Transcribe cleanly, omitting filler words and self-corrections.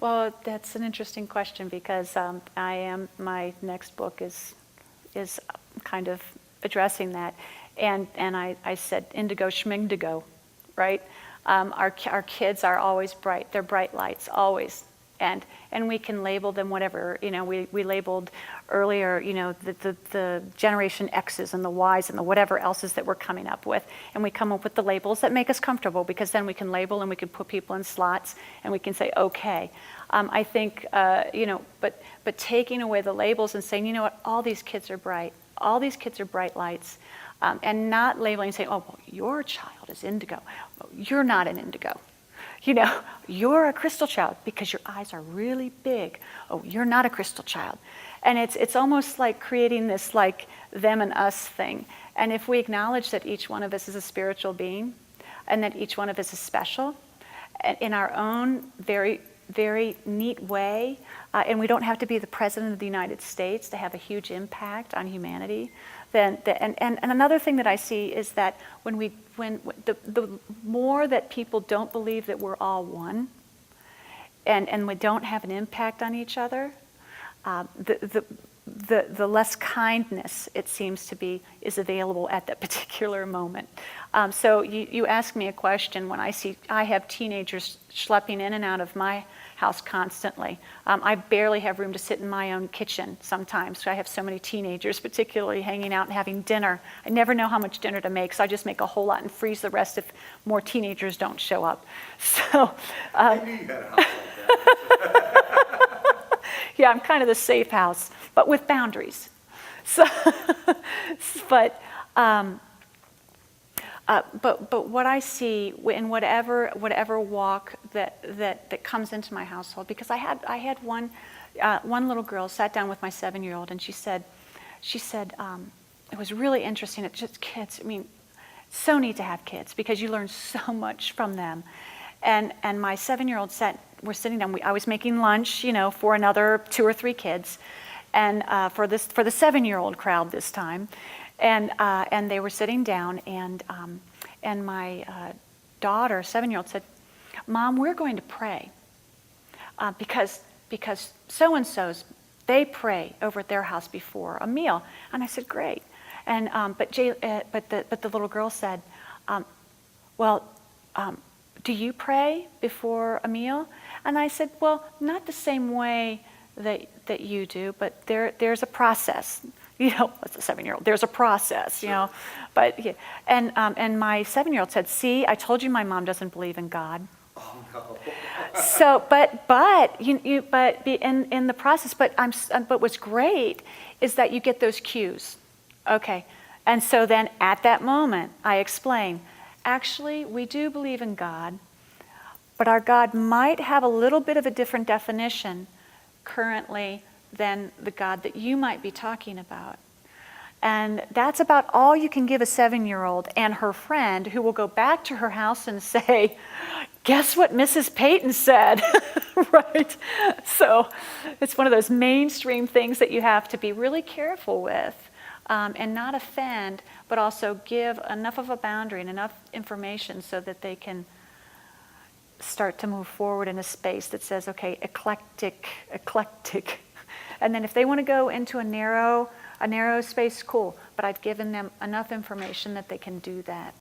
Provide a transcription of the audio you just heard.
Well, that's an interesting question because my next book is kind of addressing that. And I said indigo schmindigo, right? Our kids are always bright. They're bright lights, always. And we can label them whatever. We labeled earlier, the generation X's and the Y's and the whatever else's that we're coming up with. And we come up with the labels that make us comfortable because then we can label and we can put people in slots and we can say, okay. I think, but taking away the labels and saying, you know what, all these kids are bright. All these kids are bright lights. And not labeling and saying, oh, well, your child is indigo. Well, you're not an indigo. You're a crystal child because your eyes are really big. Oh, you're not a crystal child. And it's almost like creating this like them and us thing. And if we acknowledge that each one of us is a spiritual being and that each one of us is special in our own very, very neat way, and we don't have to be the President of the United States to have a huge impact on humanity, and another thing that I see is that when the more that people don't believe that we're all one, and we don't have an impact on each other, the less kindness it seems to be is available at that particular moment. So you ask me a question when I have teenagers schlepping in and out of my house constantly. I barely have room to sit in my own kitchen sometimes. I have so many teenagers, particularly hanging out and having dinner. I never know how much dinner to make, so I just make a whole lot and freeze the rest if more teenagers don't show up. So, Maybe you got a house like that. yeah, I'm kind of the safe house, but with boundaries. So, but what I see in whatever walk that comes into my household, because I had one little girl sat down with my 7-year-old and she said it was really interesting. It's just kids. I mean, so neat to have kids because you learn so much from them. And my 7-year-old we're sitting down. I was making lunch, for another 2 or 3 kids, and for the 7-year-old crowd this time. And they were sitting down, and my daughter, 7-year-old, said, "Mom, we're going to pray because so-and-so's, they pray over at their house before a meal." And I said, "Great." And but the little girl said, "Well, do you pray before a meal?" And I said, "Well, not the same way that you do, but there's a process." As a 7-year-old, there's a process, Sure. But yeah. And my 7-year-old said, "See, I told you my mom doesn't believe in God." Oh no. So, but in the process, but what's great is that you get those cues, okay. And so then at that moment, I explain, actually, we do believe in God, but our God might have a little bit of a different definition currently than the God that you might be talking about. And that's about all you can give a 7-year-old and her friend, who will go back to her house and say, "Guess what Mrs. Payton said?" Right? So it's one of those mainstream things that you have to be really careful with, and not offend, but also give enough of a boundary and enough information so that they can start to move forward in a space that says, okay, eclectic. And then if they want to go into a narrow space, cool. But I've given them enough information that they can do that.